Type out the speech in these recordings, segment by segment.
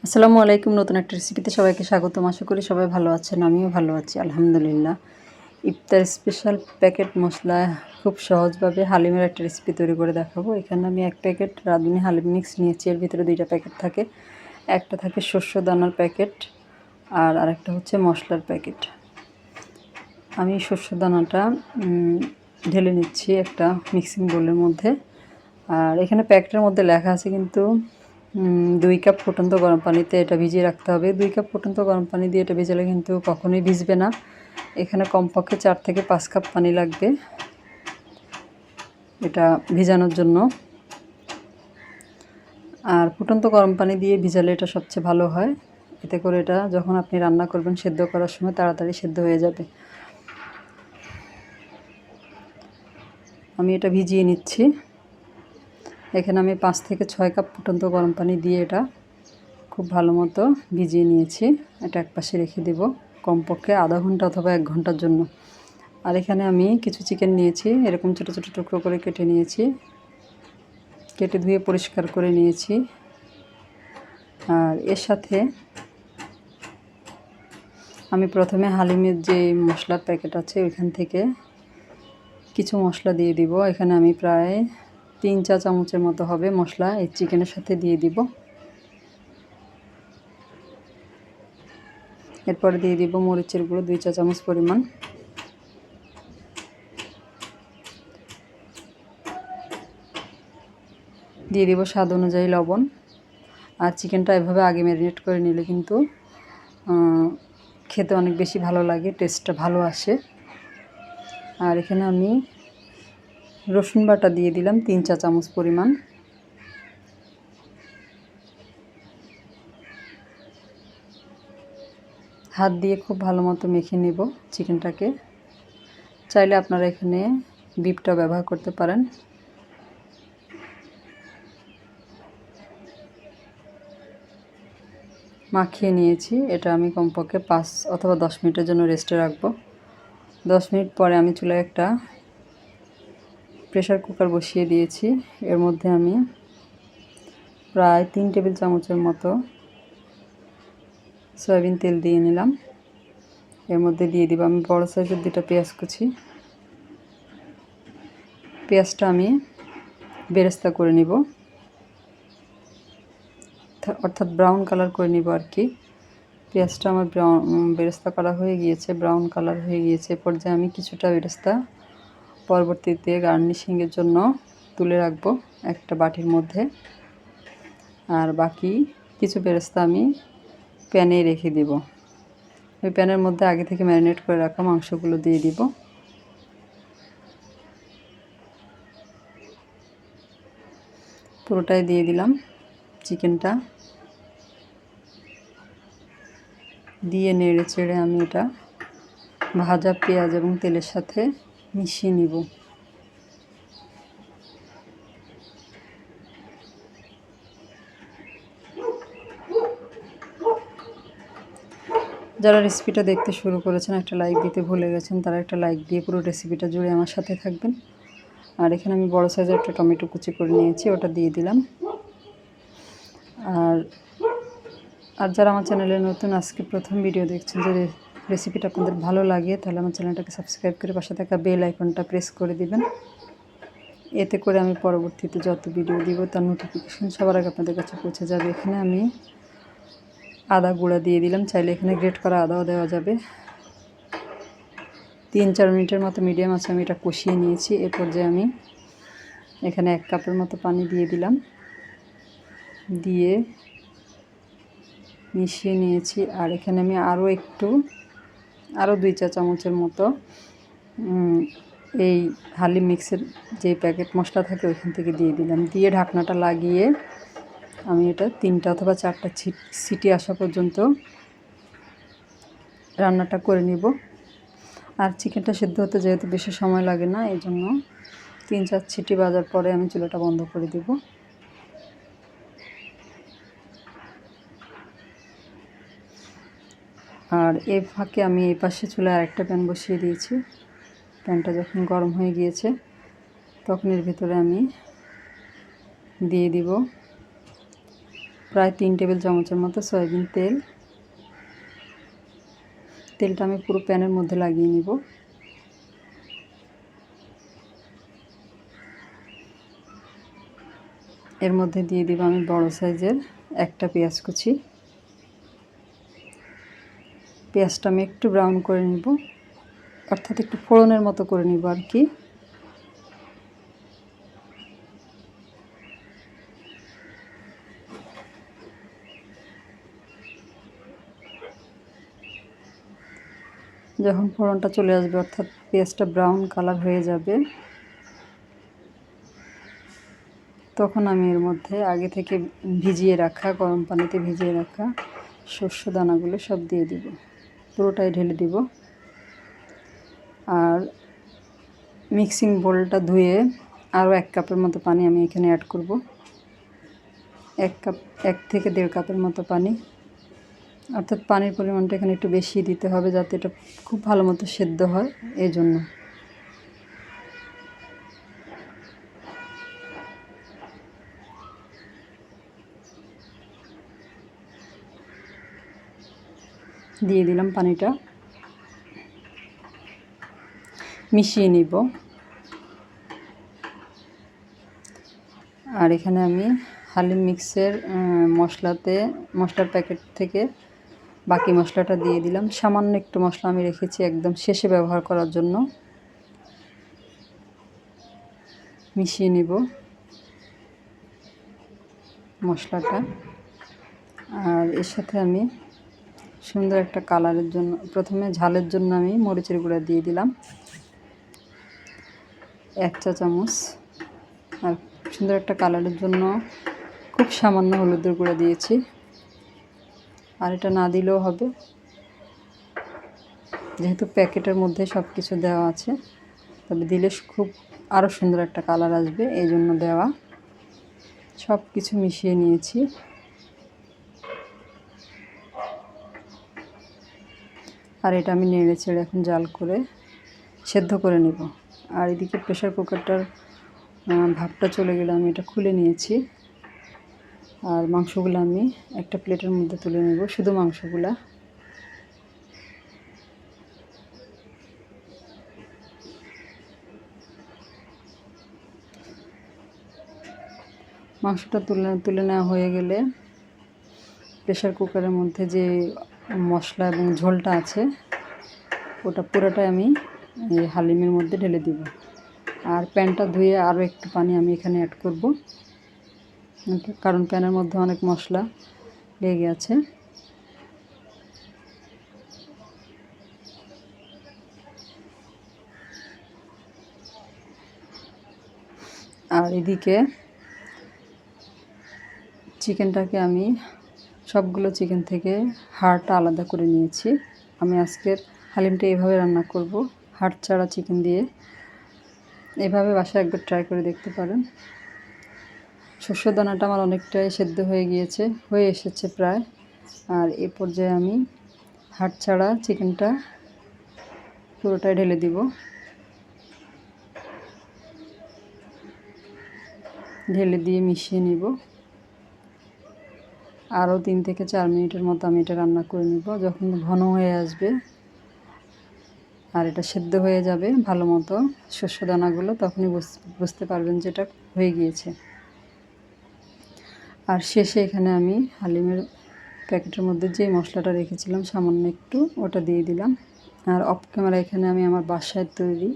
আসসালামু আলাইকুম। নতুন একটা রেসিপিতে সবাইকে স্বাগতম। আশা করি সবাই ভালো আছেন, আমিও ভালো আছি আলহামদুলিল্লাহ। ইফতার স্পেশাল প্যাকেট মশলা খুব সহজভাবে হালিমের একটা রেসিপি তৈরি করে দেখাবো। এখানে আমি 1 প্যাকেট রাঁধুনি হালিম মিক্স নিয়েছি। এর ভিতরে 2টা প্যাকেট থাকে, একটা থাকে শস্য দানার প্যাকেট আর আরেকটা হচ্ছে মশলার প্যাকেট। আমি শস্য দানাটা ঢেলে নিচ্ছি একটা মিক্সিং বোলের মধ্যে। আর এখানে প্যাকেটের মধ্যে লেখা আছে কিন্তু 2 কাপ ফুটন্ত গরম পানিতে এটা ভিজিয়ে রাখতে হবে। 2 কাপ ফুটন্ত গরম পানি দিয়ে এটা ভেজালে কিন্তু কখনোই ভিজবে না। এখানে কমপক্ষে 4 থেকে 5 কাপ পানি লাগবে এটা ভিজানোর জন্য। আর ফুটন্ত গরম পানি দিয়ে ভিজালে এটা সবচেয়ে ভালো হয়। এতে করে এটা যখন আপনি রান্না করবেন সেদ্ধ করার সময় তাড়াতাড়ি সেদ্ধ হয়ে যাবে। আমি এটা ভিজিয়ে নিচ্ছি। এখানে আমি 5 থেকে 6 কাপ ফুটন্ত গরম পানি দিয়ে এটা খুব ভালো মতো ভিজিয়ে নিয়েছি। এটা একপাশে রেখে দেব কমপক্ষে আধা ঘন্টা অথবা 1 ঘন্টার জন্য। আর এখানে আমি কিছু চিকেন নিয়েছি, এরকম ছোটো ছোটো টুকরো করে কেটে নিয়েছি, কেটে ধুয়ে পরিষ্কার করে নিয়েছি। আর এর সাথে আমি প্রথমে হালিমের যে মশলার প্যাকেট আছে ওইখান থেকে কিছু মশলা দিয়ে দিব। এখানে আমি প্রায় 3 চা চামচের মতো হবে মশলা এই চিকেনের সাথে দিয়ে দিব। এরপরে দিয়ে দিব মরিচের গুঁড়ো 2 চা চামচ পরিমাণ, দিয়ে দিব স্বাদ অনুযায়ী লবণ। আর চিকেনটা এভাবে আগে ম্যারিনেট করে নিলে কিন্তু খেতে অনেক বেশি ভালো লাগে, টেস্টটা ভালো আসে। আর এখানে আমি রসুন বাটা দিয়ে দিলাম 3 চা চামচ পরিমাণ। হাত দিয়ে খুব ভালো মতো মেখে নেব চিকেনটাকে। চাইলে আপনারা এখানে বিফটা ব্যবহার করতে পারেন। মাখিয়ে নিয়েছি, এটা আমি কমপক্ষে 5 অথবা 10 মিনিটের জন্য রেস্টে রাখবো। 10 মিনিট পরে আমি চুলায় একটা প্রেসার কুকার বসিয়ে দিয়েছি। এর মধ্যে আমি প্রায় 3 টেবিল চামচের মতো সয়াবিন তেল দিয়ে নিলাম। এর মধ্যে দিয়ে দিব আমি বড় সাইজের 2টা পেঁয়াজ কুচি। পেঁয়াজটা আমি বেরেস্তা করে নিব, অর্থাৎ ব্রাউন কালার করে নিব আর কি। পেঁয়াজটা আমার বেরেস্তা করা হয়ে গিয়েছে, ব্রাউন কালার হয়ে গিয়েছে। পর্যায়ে আমি কিছুটা বেরেস্তা পরবর্তীতে গার্নিশিংয়ের জন্য তুলে রাখবো একটা বাটির মধ্যে। আর বাকি কিছু বেরেস্তা আমি প্যানে রেখে দেব। ওই প্যানের মধ্যে আগে থেকে ম্যারিনেট করে রাখা মাংসগুলো দিয়ে দিব। পুরোটাই দিয়ে দিলাম চিকেনটা, দিয়ে নেড়ে চেড়ে আমি এটা ভাজা পেঁয়াজ এবং তেলের সাথে মিশিয়ে নিব। যারা রেসিপিটা দেখতে শুরু করেছেন একটা লাইক দিতে ভুলে গেছেন, তারা একটা লাইক দিয়ে পুরো রেসিপিটা জুড়ে আমার সাথে থাকবেন। আর এখানে আমি বড় সাইজের একটা টমেটো কুচি করে নিয়েছি, ওটা দিয়ে দিলাম। আর যারা আমার চ্যানেলে নতুন আজকে প্রথম ভিডিও দেখছেন, যদি রেসিপিটা আপনাদের ভালো লাগে তাহলে আমার চ্যানেলটাকে সাবস্ক্রাইব করে পাশে থাকা বেল আইকনটা প্রেস করে দিবেন। এতে করে আমি পরবর্তীতে যত ভিডিও দিব তার নোটিফিকেশন সবার আগে আপনাদের কাছে পৌঁছে যাবে। এখানে আমি আদা গুঁড়া দিয়ে দিলাম, চাইলে এখানে গ্রেট করা আদাও দেওয়া যাবে। 3-4 মিনিটের মতো মিডিয়াম আছে আমি এটা কষিয়ে নিয়েছি। এ পর্যায়ে আমি এখানে 1 কাপের মতো পানি দিয়ে দিলাম, দিয়ে মিশিয়ে নিয়েছি। আর এখানে আমি আরও 2 চা চামচের মতো এই হালিম মিক্সের যে প্যাকেট মশলা থাকে ওইখান থেকে দিয়ে দিলাম। দিয়ে ঢাকনাটা লাগিয়ে আমি এটা 3টা অথবা 4টা সিটি আসা পর্যন্ত রান্নাটা করে নিব। আর চিকেনটা সেদ্ধ হতে যেহেতু বেশি সময় লাগে না, এই জন্য 3-4 সিটি বাজার পরে আমি চুলাটা বন্ধ করে দেব। আর এই ফাঁকে আমি এই পাশে চুলায় আরেকটা প্যান বসিয়ে দিয়েছি। প্যানটা যখন গরম হয়ে গিয়েছে তখন এর ভিতরে আমি দিয়ে দিব প্রায় 3 টেবিল চামচের মতো সয়াবিন তেল। তেলটা আমি পুরো প্যানের মধ্যে লাগিয়ে নিব। এর মধ্যে দিয়ে দিব আমি বড় সাইজের একটা পেঁয়াজ কুচি। পেঁয়াজটা আমি একটু ব্রাউন করে নিব, অর্থাৎ একটু ফোড়নের মতো করে নিব আর কি। যখন ফোড়নটা চলে আসবে, অর্থাৎ পেঁয়াজটা ব্রাউন কালার হয়ে যাবে, তখন আমি এর মধ্যে আগে থেকে ভিজিয়ে রাখা, গরম পানিতে ভিজিয়ে রাখা শস্য দানাগুলো সব দিয়ে দিব, পুরোটাই ঢেলে দিব। আর মিক্সিং বোলটা ধুয়ে আরও 1 কাপের মতো পানি আমি এখানে অ্যাড করব। 1 থেকে 1.5 কাপের মতো পানি, অর্থাৎ পানির পরিমাণটা এখানে একটু বেশি দিতে হবে যাতে এটা খুব ভালো মতো সেদ্ধ হয়, এই জন্য। দিয়ে দিলাম পানিটা, মিশিয়ে নিব। আর এখানে আমি হালিম মিক্সের মশলার প্যাকেট থেকে বাকি মশলাটা দিয়ে দিলাম। সামান্য একটু মশলা আমি রেখেছি একদম শেষে ব্যবহার করার জন্য। মিশিয়ে নিব মশলাটা। আর এর সাথে আমি সুন্দর একটা কালারের জন্য, প্রথমে ঝালের জন্য আমি মরিচের গুঁড়া দিয়ে দিলাম 1 চা চামচ। আর সুন্দর একটা কালারের জন্য খুব সামান্য হলুদের গুঁড়া দিয়েছি। আর এটা না দিলেও হবে, যেহেতু প্যাকেটের মধ্যে সব কিছু দেওয়া আছে, তবে দিলে খুব আরও সুন্দর একটা কালার আসবে, এই জন্য দেওয়া। সব কিছু মিশিয়ে নিয়েছি। আর এটা আমি নেড়ে চেড়ে এখন জাল করে সেদ্ধ করে নেব। আর এদিকে প্রেশার কুকারটার ভাপটা চলে গেলে আমি এটা খুলে নিয়েছি। আর মাংসগুলো আমি একটা প্লেটের মধ্যে তুলে নেব, শুধু মাংসগুলা। মাংসটা তুলে নেওয়া হয়ে গেলে প্রেশার কুকারের মধ্যে যে মশলা এবং ঝোলটা আছে ওটা পুরোটাই আমি এই হালিমের মধ্যে ঢেলে দিব। আর প্যানটা ধুয়ে আরও একটু পানি আমি এখানে অ্যাড করব, কারণ প্যানের মধ্যে অনেক মশলা লেগে আছে। আর এদিকে চিকেনটাকে আমি সবগুলো চিকেন থেকে হাড়টা আলাদা করে নিয়েছি। আমি আজকের হালিমটা এভাবে রান্না করব, হাড় ছাড়া চিকেন দিয়ে। এভাবে বাসায় একবার ট্রাই করে দেখতে পারেন। শস্য দানাটা আমার অনেকটাই সেদ্ধ হয়ে গিয়েছে, হয়ে এসেছে প্রায়। আর এ পর্যায়ে আমি হাড় ছাড়া চিকেনটা পুরোটাই ঢেলে দিব। ঢেলে দিয়ে মিশিয়ে নিব। আরও 3 থেকে 4 মিনিটের মতো আমি এটা রান্না করে নিব। যখন ঘন হয়ে আসবে আর এটা সেদ্ধ হয়ে যাবে ভালো মতো শস্য দানাগুলো, তখনই বুঝতে পারবেন যে এটা হয়ে গিয়েছে। আর শেষে এখানে আমি হালিমের প্যাকেটের মধ্যে যে মশলাটা রেখেছিলাম সামান্য একটু, ওটা দিয়ে দিলাম। আর অফ ক্যামেরা এখানে আমি আমার বাসায় তৈরি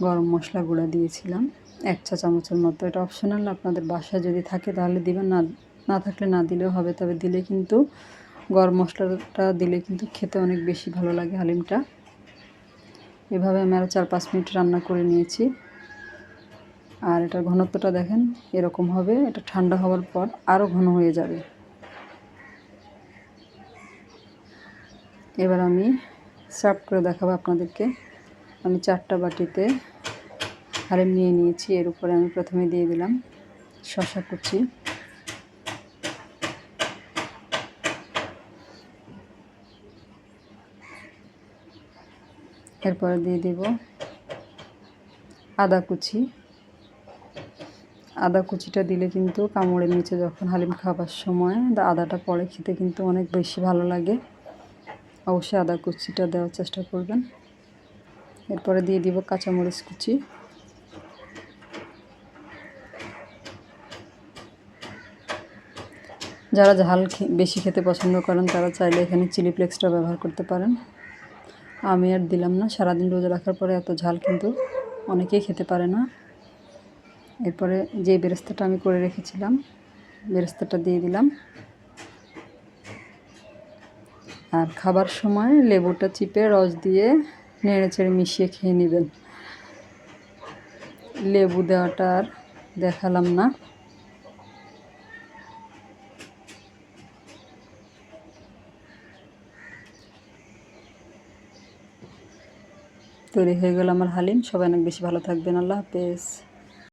গরম মশলা গুঁড়া দিয়েছিলাম 1 চা চামচের মতো। এটা অপশনাল, আপনাদের বাসায় যদি থাকে তাহলে দিবেন, না থাকলে না দিলেও হবে। তবে দিলে কিন্তু গরম মশলাটা দিলে কিন্তু খেতে অনেক বেশি ভালো লাগে হালিমটা। এভাবে আমি আরও 4-5 মিনিট রান্না করে নিয়েছি। আর এটার ঘনত্বটা দেখেন এরকম হবে। এটা ঠান্ডা হওয়ার পর আরও ঘন হয়ে যাবে। এবার আমি সার্ভ করে দেখাবো আপনাদেরকে। আমি 4টা বাটিতে হালিম নিয়ে নিয়েছি। এর উপরে আমি প্রথমে দিয়ে দিলাম শসা কুচি, এরপরে দিয়ে দেব আদা কুচি, আদা কুচিটা দিলে কিন্তু কামড়ের নিচে যখন হালিম খাবার সময় আদাটা পড়ে খেতে কিন্তু অনেক বেশি ভালো লাগে। অবশ্যই আদা কুচিটা দেওয়ার চেষ্টা করবেন। এরপরে দিয়ে দিব কাঁচামরিচ কুচি। যারা ঝাল বেশি খেতে পছন্দ করেন তারা চাইলে এখানে চিলি ফ্লেক্সটা ব্যবহার করতে পারেন। আমি আর দিলাম না, সারাদিন রোজা রাখার পরে এত ঝাল কিন্তু অনেকেই খেতে পারে না। এরপরে যে বেরেস্তাটা আমি করে রেখেছিলাম বেরেস্তাটা দিয়ে দিলাম। আর খাবার সময় লেবুটা চিপে রস দিয়ে নেড়েচেড়ে মিশিয়ে খেয়ে নেবেন। লেবু দেওয়াটা আর দেখালাম না। তৈরি হয়ে গেল আমার হালিম। সবাই অনেক বেশি ভালো থাকবেন। আল্লাহ হাফেজ।